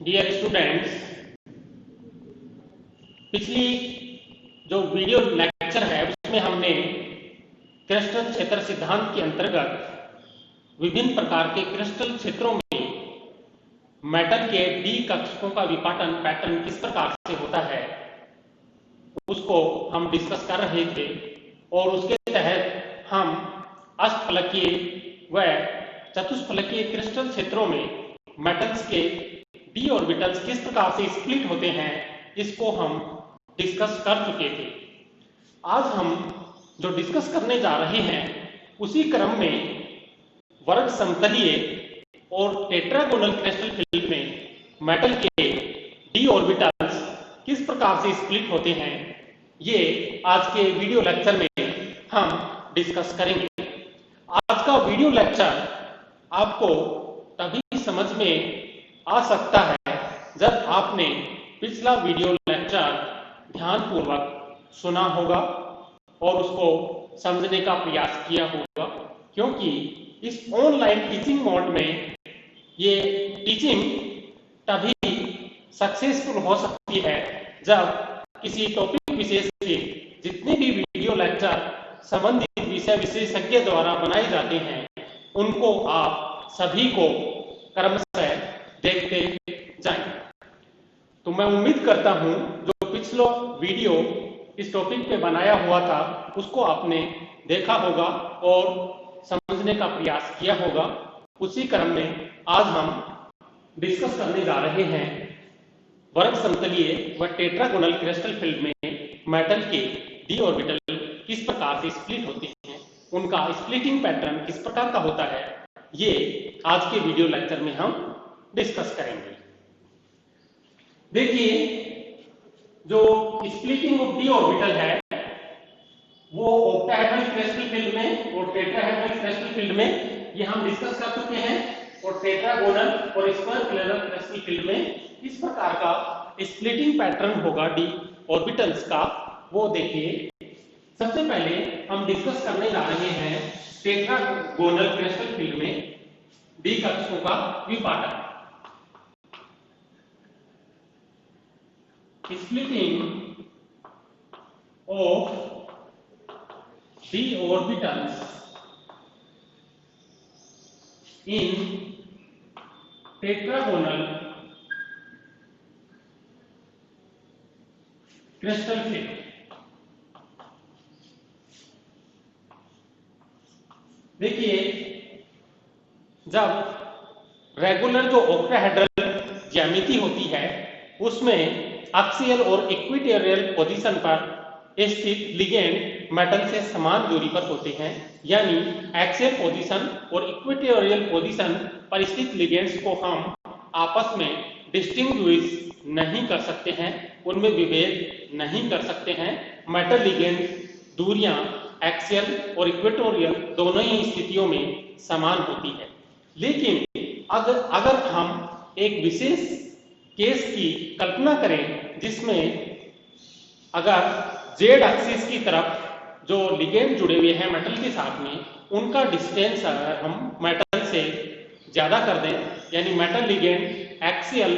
Dear students, पिछली जो video lecture है उसमें हमने क्रिस्टल क्षेत्र सिद्धांत के अंतर्गत विभिन्न प्रकार के क्रिस्टल क्षेत्रों में मेटल के डी कक्षकों का विपाटन पैटर्न किस प्रकार से होता है उसको हम डिस्कस कर रहे थे और उसके तहत हम अष्टफलकीय व चतुष्फलकीय क्रिस्टल क्षेत्रों में मेटल्स के डी ऑर्बिटल्स किस प्रकार से स्प्लिट होते हैं इसको हम डिस्कस कर चुके थे। आज हम जो डिस्कस करने जा रहे हैं उसी क्रम में वर्ग समतलीय और टेट्रागोनल क्रिस्टल फील्ड में मेटल के डी ऑर्बिटल्स किस प्रकार से स्प्लिट होते हैं ये आज के वीडियो लेक्चर में हम डिस्कस करेंगे। आज का वीडियो लेक्चर आपको तभी समझ में आ सकता है जब आपने पिछला वीडियो लेक्चर ध्यानपूर्वक सुना होगा और उसको समझने का प्रयास किया होगा, क्योंकि इस ऑनलाइन टीचिंग मोड में ये टीचिंग तभी सक्सेसफुल हो सकती है जब किसी टॉपिक विशेष के जितने भी वीडियो लेक्चर संबंधित विषय विशेषज्ञ द्वारा बनाए जाते हैं उनको आप सभी को क्रमशः देखते जाएं। तो मैं उम्मीद करता हूं जो पिछला वीडियो इस टॉपिक पे बनाया हुआ था उसको आपने देखा होगा और समझने का प्रयास किया होगा। उसी क्रम में आज हम डिस्कस करने जा रहे हैं वर्ग समतलीय व टेट्रागोनल क्रिस्टल फील्ड में मेटल के डी ऑर्बिटल किस प्रकार से स्प्लिट होते हैं, उनका स्प्लिटिंग पैटर्न किस प्रकार का होता है, ये आज के वीडियो लेक्चर में हम डिस्कस करेंगे। देखिए, जो स्प्लिटिंग ऑफ डी ऑर्बिटल है वो ऑक्टाहेड्रल क्रिस्टल फील्ड में और टेट्राहेड्रल क्रिस्टल फील्ड में ये हम डिस्कस कर चुके हैं और टेट्रागोनल और स्क्वायर प्लेनर क्रिस्टल फील्ड में किस प्रकार का स्प्लिटिंग पैटर्न होगा डी ऑर्बिटल्स का वो देखिए। सबसे पहले हम डिस्कस करने जा रहे हैं टेट्रागोनल क्रिस्टल फील्ड में डी कक्षकों का विपाटन। Splitting of d orbitals in tetragonal crystal field। देखिए, जब रेगुलर जो ऑक्टाहेड्रल ज्यामिति होती है उसमें एक्सियल और इक्वेटोरियल पोजीशन पर स्थित लिगेंड मेटल से समान दूरी पर होते हैं, यानी एक्सियल पोजीशन और इक्वेटोरियल पोजीशन पर स्थित लिगेंड्स को हम आपस में डिस्टिंग्विश नहीं कर सकते हैं, उनमें विभेद नहीं कर सकते हैं। मेटल लिगेंड दूरियां एक्सियल और इक्वेटोरियल दोनों ही स्थितियों में समान होती है। लेकिन अगर हम एक विशेष केस की कल्पना करें जिसमें अगर जेड एक्सिस की तरफ जो लिगेंड जुड़े हुए हैं मेटल के साथ में उनका डिस्टेंस अगर हम मेटल से ज्यादा कर दें, यानी मेटल लिगेंड एक्सियल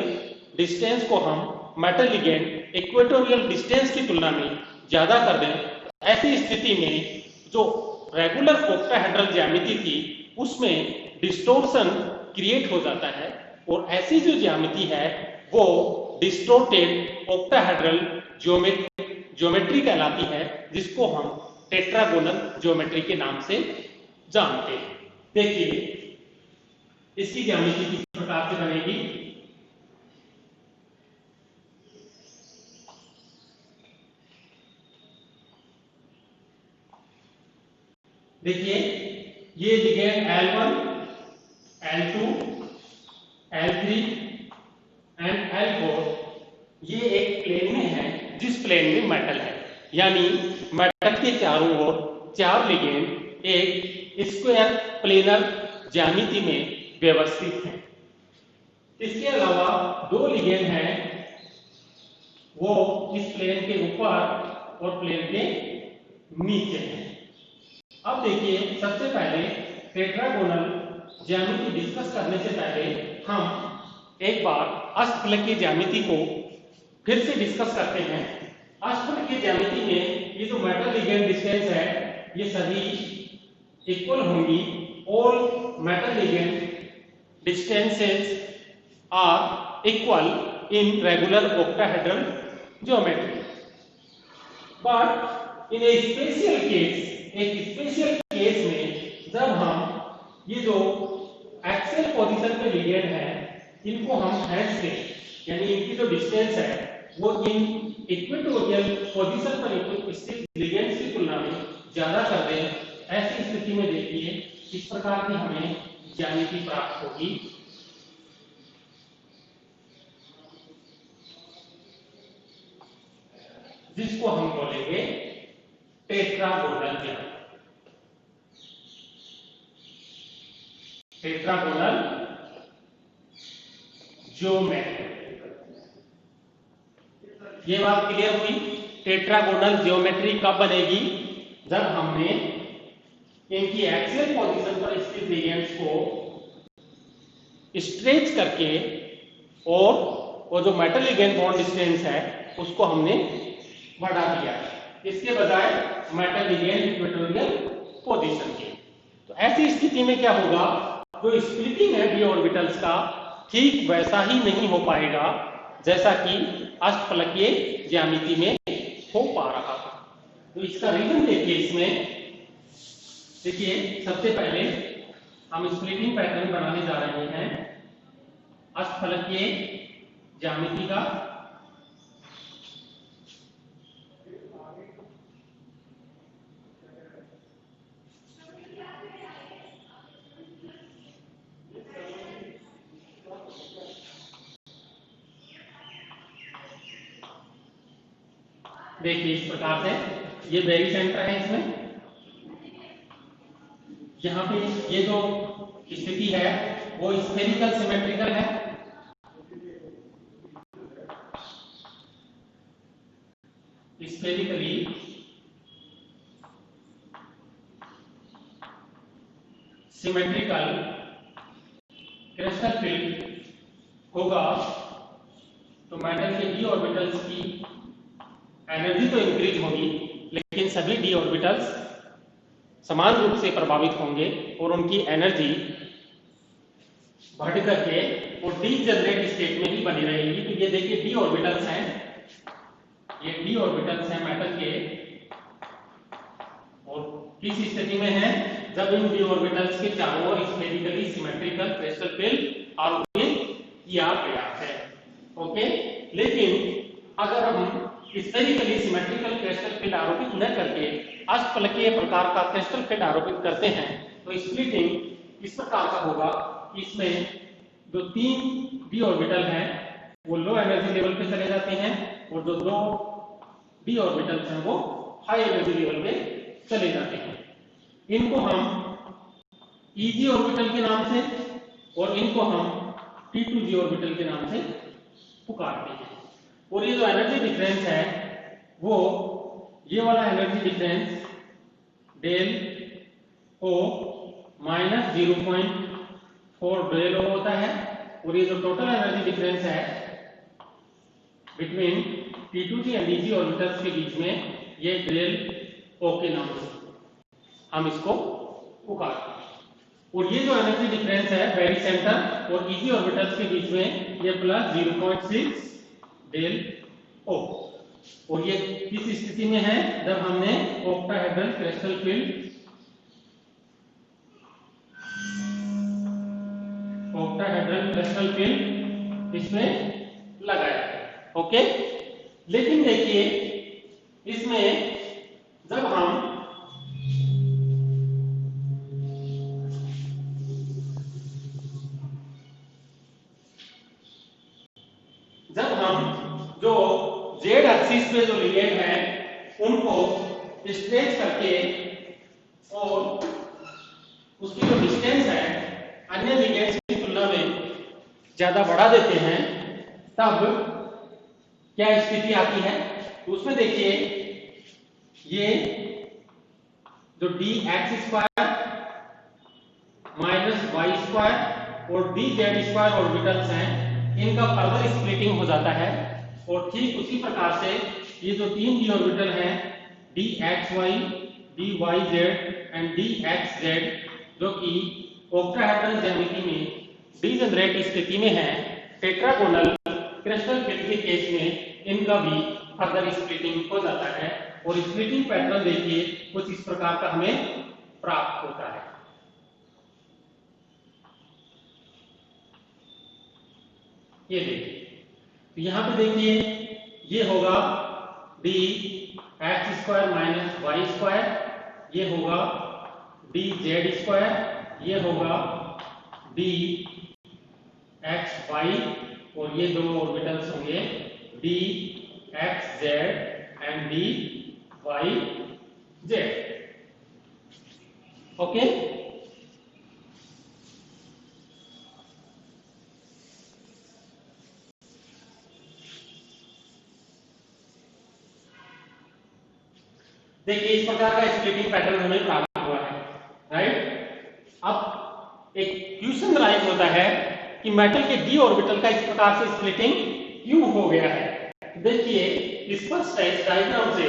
डिस्टेंस को हम मेटल लिगेंड इक्वेटोरियल डिस्टेंस की तुलना में ज्यादा कर दें, ऐसी स्थिति में जो रेगुलर ऑक्टाहेड्रल ज्यामिति थी उसमें डिस्टोर्शन क्रिएट हो जाता है और ऐसी जो ज्यामिति है वो डिस्टोर्टेड ऑक्टाहेड्रल ज्योमेट्री कहलाती है, जिसको हम टेट्रागोनल ज्योमेट्री के नाम से जानते हैं। देखिए, इसकी ज्यामिति किस प्रकार से बनेगी। देखिए, ये ligand L1, L2, L3 and L4 ये एक प्लेन में है जिस प्लेन में मेटल है, यानी मेटल के चारों ओर चार लिगेंड एक स्क्वायर प्लेनर ज्यामिति में व्यवस्थित हैं। इसके अलावा दो लिगेंड हैं वो इस प्लेन के ऊपर और प्लेन के नीचे हैं। अब देखिए, सबसे पहले टेट्रागोनल ज्यामिति डिस्कस करने से पहले हम एक बार अष्टफलकीय ज्यामिति को फिर से डिस्कस करते हैं। अष्टफलकीय ज्यामिति में ये जो मेटल लिगेंड डिस्टेंस है ये सभी इक्वल होंगी। All metal ligand distances are equal in regular octahedral geometry, but in a special case, एक स्पेशल केस में जब हम ये जो एक्सियल पोजीशन पे लिगेंड है इनको हम हैंड्स से यानी इनकी जो डिस्टेंस है वो इन इक्वेटोरियल पोजीशन पर स्थित लिगेंड्स की तुलना में ज्यादा कर दें, ऐसी स्थिति में देखिए इस प्रकार की हमें ज्यामिति प्राप्त होगी। जिसको हम बोलेंगे टेट्रागोनल ज्यामिति। टेट्रागोनल ज्योमेट्री, ये बात क्लियर हुई। टेट्रागोनल ज्योमेट्री कब बनेगी? जब हमने इनकी एक्सियल पोजीशन पर स्थित लिगेंड्स को स्ट्रेच करके और वो जो मेटल लिगेंड बॉन्ड डिस्टेंस है उसको हमने बढ़ा दिया, इसके बजाय मेटल लिगेंड इक्वेटोरियल पोजीशन के। तो ऐसी स्थिति में क्या होगा, जो स्प्लिटिंग है डी ऑर्बिटल्स का ठीक वैसा ही नहीं हो पाएगा जैसा कि अष्टफलकीय ज्यामिति में हो पा रहा था। तो इसका रीजन देखिए, इसमें देखिए सबसे पहले हम स्प्लिटिंग पैटर्न बनाने जा रहे हैं अष्टफलकीय ज्यामिति का। देखिए इस प्रकार से ये बेरी सेंटर है, इसमें यहाँ पे ये जो स्थिति है वो स्फेरिकल सिमेट्रिकल है। स्फेरिकली सिमेट्रिकल क्रिस्टल फील्ड होगा तो मेटल के डी ऑर्बिटल्स की एनर्जी तो इंक्रीज होगी लेकिन सभी डी ऑर्बिटल्स समान रूप से प्रभावित होंगे और उनकी एनर्जी बढ़ करके और डी जनरेट स्टेट में ही बनी रहेगी। तो ये देखिए डी ऑर्बिटल्स हैं, ये डी ऑर्बिटल्स हैं मेटल के, और किस स्थिति में है, जब इन डी ऑर्बिटल्स के चारों ओर स्फेरिकली सिमेट्रिकल क्रिस्टल फील्ड आरोपित किया गया है। ओके, लेकिन अगर हम स्फेरिकली सिमेट्रिकल क्रिस्टल फील्ड आरोपित न करके अष्टफलकीय प्रकार का क्रिस्टल फील्ड आरोपित करते हैं तो स्प्लिटिंग इस प्रकार का होगा कि इसमें जो तीन डी ऑर्बिटल हैं वो लो एनर्जी लेवल पे चले जाते हैं और जो दो डी ऑर्बिटल्स हैं वो हाई एनर्जी लेवल पे चले जाते हैं। इनको हम ईजी ऑर्बिटल के नाम से और इनको हम T2G ऑर्बिटल के नाम से पुकारते हैं। और ये जो एनर्जी डिफरेंस है वो ये वाला एनर्जी डिफरेंस डेल O माइनस 0.4 डेल O होता है, और ये जो टोटल एनर्जी डिफरेंस है between T2G and EG orbitals के बीच में ये डेल O के नाम से हम इसको पुकारते हैं। और ये जो एनर्जी डिफरेंस है बेरी सेंटर और EG ऑर्बिटल्स के बीच में ये प्लस 0.6 डेल O, और ये किस स्थिति में है, जब हमने ऑक्टाहेड्रल क्रिस्टल फील्ड इसमें लगाया। ओके, लेकिन देखिए इसमें जब हम जो जेड एक्सिस पे जो लिगेंड है उनको स्ट्रेच करके और उसकी जो डिस्टेंस है अन्य लिगेंड्स की तुलना में ज्यादा बढ़ा देते हैं, तब क्या स्थिति आती है, तो उसमें देखिए ये जो D X square minus Y square और डी जेड स्क्वायर ऑर्बिटल्स हैं इनका फर्दर स्प्लिटिंग हो जाता है। और ठीक उसी प्रकार से ये जो 3 d ऑर्बिटल हैं dxy, dyz एंड dxz, जो कि ऑक्टाहेड्रल ज्यामिति में डीजनरेट स्थिति में है, टेट्रागोनल क्रिस्टल फील्ड के केस में इनका भी फर्दर स्प्लिटिंग हो जाता है। और स्प्लिटिंग पैटर्न देखिए कुछ इस प्रकार का हमें प्राप्त होता है। ये देखिए, तो यहां पे देखिए ये होगा dx² माइनस वाई स्क्वायर, ये होगा dz², ये होगा dxy, और ये दो ऑर्बिटल्स होंगे dxz एंड dyz। ओके, देखिए इस प्रकार का स्प्लिटिंग पैटर्न हमें प्राप्त हुआ है, राइट। अब एक क्वेश्चन राइज होता है कि मेटल के d ऑर्बिटल का इस प्रकार से स्प्लिटिंग क्यों हो गया है। देखिए स्पष्ट है इस डायग्राम से,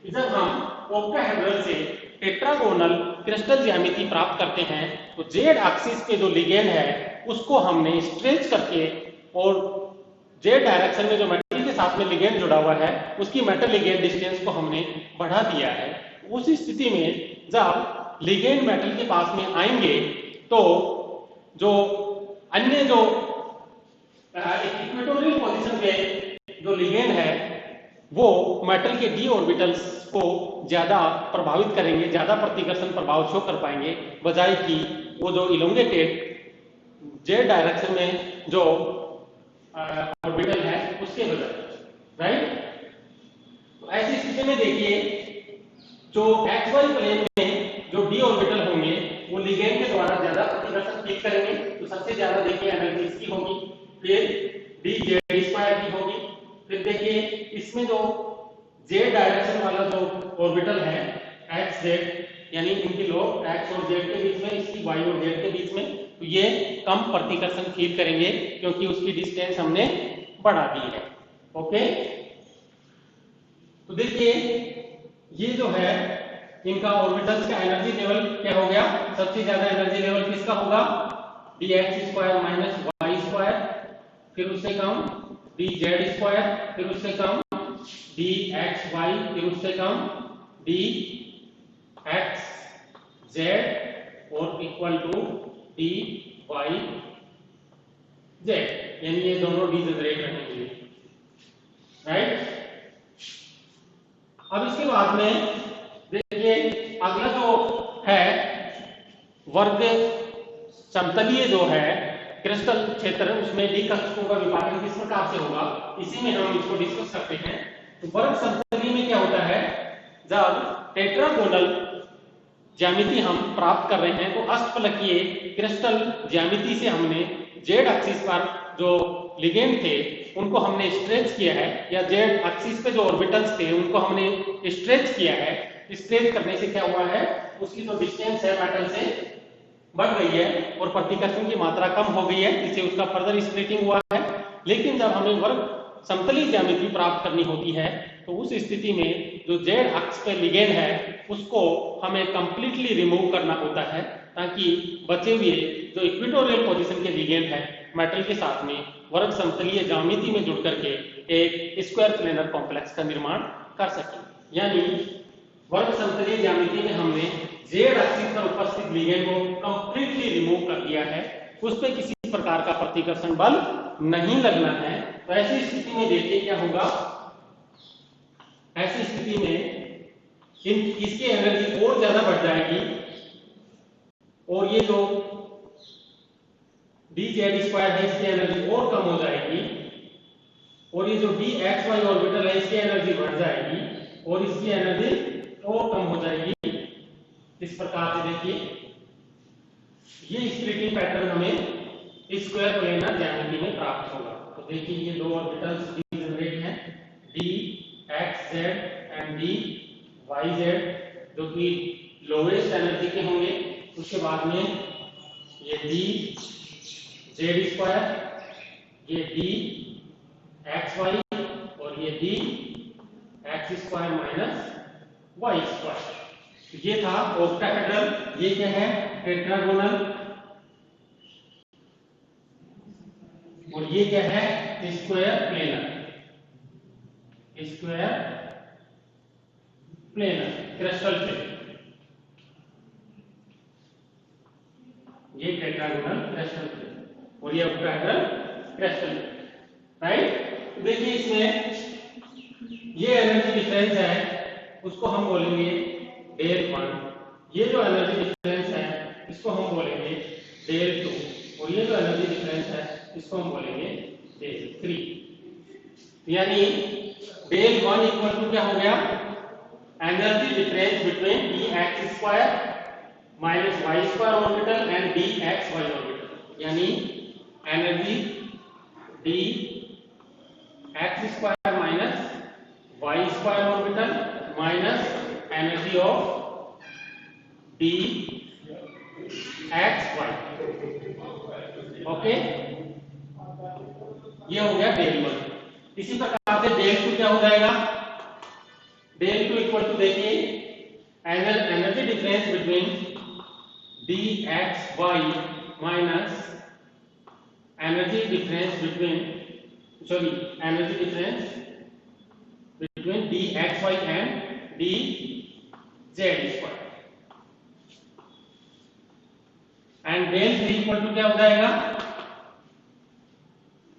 जब हम ऑक्टाहेड्रल से टेट्रागोनल क्रिस्टल ज्यामिति प्राप्त करते हैं तो जेड एक्सिस पे जो लिगेंड है उसको हमने स्ट्रेच करके, और जेड डायरेक्शन में जो मेटल के साथ में लिगेंड जुड़ा हुआ है उसकी मेटल लिगेंड डिस्टेंस को हमने बढ़ा दिया है। उस स्थिति में जब लिगेंड मेटल के पास में आएंगे तो जो अन्य जो इक्वेटोरियल पोजीशन पे जो लिगेंड है वो मेटल के डी ऑर्बिटल्स को ज्यादा प्रभावित करेंगे, ज्यादा प्रतिकर्षण प्रभाव शो कर पाएंगे, बजाय कि वो जो इलोंगेटेड जेड डायरेक्शन में जो ऑर्बिटल है उसके बजाय, राइट। तो ऐसी स्थिति में देखिए जो xy प्लेन में जो d ऑर्बिटल होंगे वो लिगेंड के द्वारा ज्यादा प्रतिकर्षण फील करेंगे, तो सबसे ज्यादा देखिए एनर्जी इसकी होगी, फिर dz² की होगी। फिर देखिए इसमें जो z डायरेक्शन वाला जो ऑर्बिटल है xz, यानी इनकी लोग x और z के बीच में, इसकी y और z के बीच में, तो ये कम प्रतिकर्षण फील करेंगे क्योंकि उसकी डिस्टेंस हमने बढ़ा दी है। ओके, तो देखिए ये जो है इनका ऑर्बिटल्स का एनर्जी लेवल क्या हो गया, सबसे ज्यादा एनर्जी लेवल किसका होगा, dx² माइनस वाई स्क्वायर, फिर उससे कम dz², फिर उससे कम dxy, फिर उससे कम dxz और इक्वल टू dyz, यानी ये दोनों डीजनरेट रहेंगे, राइट। अब इसके बाद में देखिए अगला जो है वर्ग समतलीय जो है क्रिस्टल क्षेत्र, उसमें डी कक्षकों का विभाजन किस प्रकार से होगा, इसी में हम इसको डिस्कस करते हैं। तो वर्ग समतलीय में क्या होता है, जब टेट्रागोनल ज्यामिति हम प्राप्त कर रहे हैं तो अष्टफलकीय क्रिस्टल ज्यामिति से हमने जेड एक्सिस पर जो लिगेंड थे उनको हमने स्ट्रेच किया है, या जेड एक्सिस पे जो ऑर्बिटल्स थे उनको हमने स्ट्रेच किया है। स्ट्रेच करने से क्या हुआ है, उसकी जो डिस्टेंस है मेटल से बढ़ गई है और प्रतिकर्षण की मात्रा कम हो गई है, जिससे उसका फर्दर स्प्लिटिंग हुआ है। लेकिन जब हमें वर्ग समतलीय ज्यामिति प्राप्त करनी होती है तो उस स्थिति में जो जेड अक्ष पे लिगेंड है उसको हमें कंप्लीटली रिमूव करना होता है, ताकि बचे हुए जो इक्वेटोरियल पोजीशन के लिगेंड है मेटल के साथ में वर्ग समतलीय ज्यामिति में जुड़ करके एक स्क्वायर प्लेनर कॉम्प्लेक्स का निर्माण कर सके। यानी वर्ग समतलीय ज्यामिति में हमने जेड एक्सिस पर उपस्थित लिगेंड को कंप्लीटली रिमूव कर दिया है, उस पर किसी प्रकार का प्रतिकर्षण बल नहीं लगना है। तो ऐसी स्थिति में देखिए क्या होगा, ऐसी स्थिति में इसकी एनर्जी और ज्यादा बढ़ जाएगी, और ये जो dz² है इसकी एनर्जी और कम हो जाएगी, और ये जो dxy ऑर्बिटल है इसकी एनर्जी बढ़ जाएगी, और इसकी एनर्जी और कम हो जाएगी। इस प्रकार से देखिए ये स्प्लिटिंग पैटर्न हमें स्क्वायर प्लेनर ज्यामिति में प्राप्त होगा। तो देखिए ये दो ऑर्बिटल्स डीजनरेट हैं, dxz एंड dyz, जो कि लोवेस्ट एनर्जी के होंगे। उसके बाद में ये dz² ये डी एक्स वाई और ये D X square minus Y square. ये था ऑक्टाहेड्रल। ये क्या है? टेट्रागोनल। और ये क्या है? Square planar. Square planar crystal plane. ये टेट्रागोनल क्रिस्टल प्लेन और ये ऑक्टाहेड्रल क्रिस्टल प्लेन, राइट। देखिए इसमें ये एनर्जी डिफरेंस है, उसको हम बोलेंगे डेल 1। ये जो एनर्जी डिफरेंस है इसको हम बोलेंगे डेल 2। और ये जो एनर्जी डिफरेंस है इसको हम बोलेंगे डेल 3। यानी डेल 1 इक्वल टू क्या हो गया? Energy difference between D X square minus Y square orbital and D X Y orbital. यानी energy D X square minus Y square orbital minus energy of D X Y. Okay, ये हो गया del 1। इसी प्रकार से del 2 क्या हो जाएगा? डेल 2 इक्वल टू देखिए energy difference between D X Y minus energy difference between D X Y and D Z square. And del 3 equal to क्या हो जाएगा?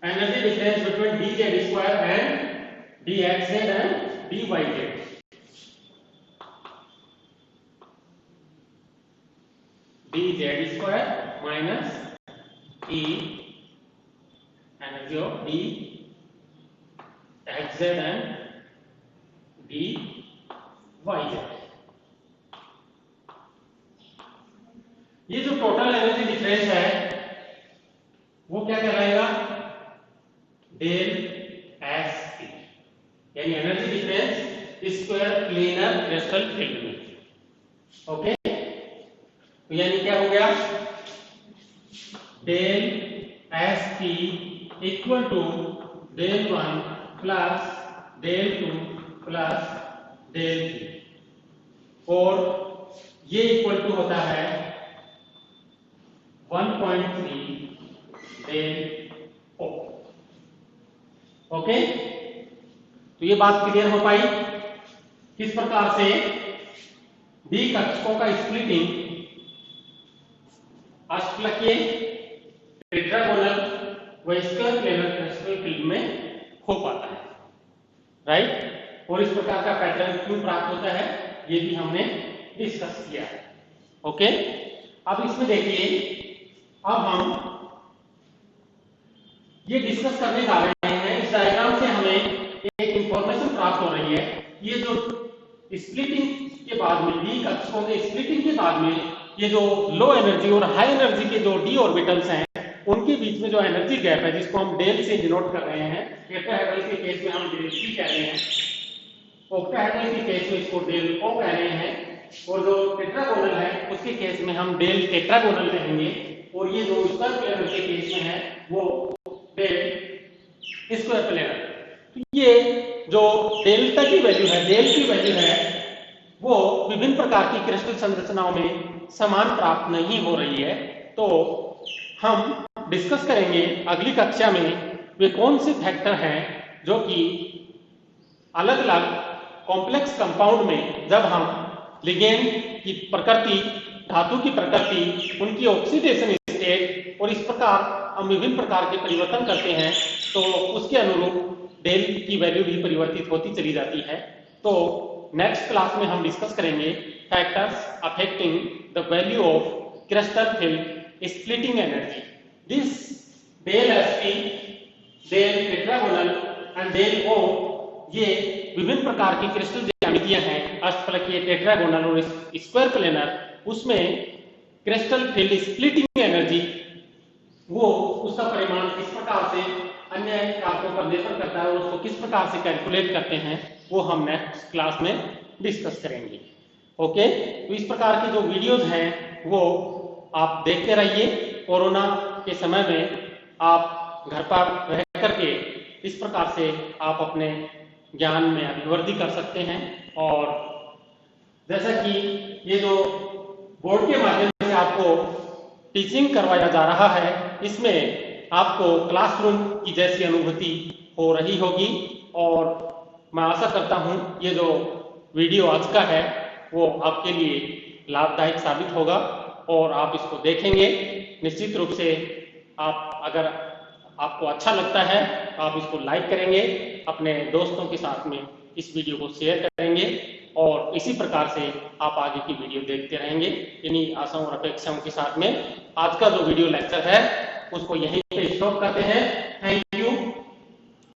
Energy difference between D Z square and D X Z and D Y Z. D Z square minus E energy of D X Z and D Y Z. ये जो total energy difference है वो क्या कहलाएगा? Del S T, यानी energy difference square planar crystal field में। Okay, तो यानी क्या हो गया? Del S T equal to del 1 plus del 2 plus del 3। और ये इक्वल टू होता है 1.3 डेल ओ। ओके, तो ये बात क्लियर हो पाई किस प्रकार से डी कक्षकों का स्प्लिटिंग अष्टफलकीय, टेट्रागोनल व स्क्वायर प्लेनर क्रिस्टल फील्ड में हो पाता है, राइट। और इस प्रकार का पैटर्न क्यों प्राप्त होता है ये भी हमने डिस्कस किया है। ओके, अब इसमें देखिए, अब हम ये डिस्कस करने जा रहे हैं। इस डायग्राम से हमें एक इंफॉर्मेशन प्राप्त हो रही है। ये जो स्प्लिटिंग के बाद में डी कक्षकों के स्प्लिटिंग के बाद में ये जो लो एनर्जी और हाई एनर्जी के जो डी ऑर्बिटल्स हैं उनके बीच में जो एनर्जी गैप है जिसको हम डेल से डिनोट कर रहे हैं, टेट्राहेड्रल के केस में हम डेल टी कह रहे हैं, ऑक्टाहेड्रल के केस में इसको डेल ओ कह रहे हैं, और जो टेट्रागोनल है उसके केस में हम डेल टेट्रागोनल कहेंगे, और ये जो स्क्वायर प्लेनर के केस में है वो डेल स्क्वायर प्लेनर। तो ये जो डेल्टा की वैल्यू है, डेल की वैल्यू है, वो विभिन्न प्रकार की क्रिस्टल संरचनाओं में समान प्राप्त नहीं हो रही है। तो हम डिस्कस करेंगे अगली कक्षा में वे कौन से फैक्टर हैं जो कि अलग अलग कॉम्प्लेक्स कंपाउंड में जब हम लिगेंड की प्रकृति, धातु की प्रकृति, उनकी ऑक्सीडेशन स्टेट और इस प्रकार हम विभिन्न प्रकार के परिवर्तन करते हैं तो उसके अनुरूप डेल की वैल्यू भी परिवर्तित होती चली जाती है। तो नेक्स्ट क्लास में हम डिस्कस करेंगे factors affecting the value of crystal field splitting energy. This del ST, del tetragonal and del O, ये विभिन्न प्रकार की क्रिस्टल ज्यामितियां हैं, अष्टफलकीय, टेट्रागोनल और स्क्वायर प्लेनर। उसमें क्रिस्टल फील्ड स्प्लिटिंग एनर्जी, वो उसका परिमाण किस प्रकार से अन्य कारकों पर निर्भर करता है और उसको किस प्रकार से कैलकुलेट करते हैं वो हम नेक्स्ट क्लास में डिस्कस करेंगे। ओके, तो इस प्रकार के जो वीडियोज हैं वो आप देखते रहिए। कोरोना के समय में आप घर पर रह करके इस प्रकार से आप अपने ज्ञान में अभिवृद्धि कर सकते हैं। और जैसा कि ये जो बोर्ड के माध्यम से आपको टीचिंग करवाया जा रहा है, इसमें आपको क्लासरूम की जैसी अनुभूति हो रही होगी। और मैं आशा करता हूं ये जो वीडियो आज का है वो आपके लिए लाभदायक साबित होगा और आप इसको देखेंगे। निश्चित रूप से आप अगर आपको अच्छा लगता है तो आप इसको लाइक करेंगे, अपने दोस्तों के साथ में इस वीडियो को शेयर करेंगे और इसी प्रकार से आप आगे की वीडियो देखते रहेंगे। इन्हीं आशाओं और अपेक्षाओं के साथ में आज का जो वीडियो लेक्चर है उसको यहीं पे स्टॉप करते हैं।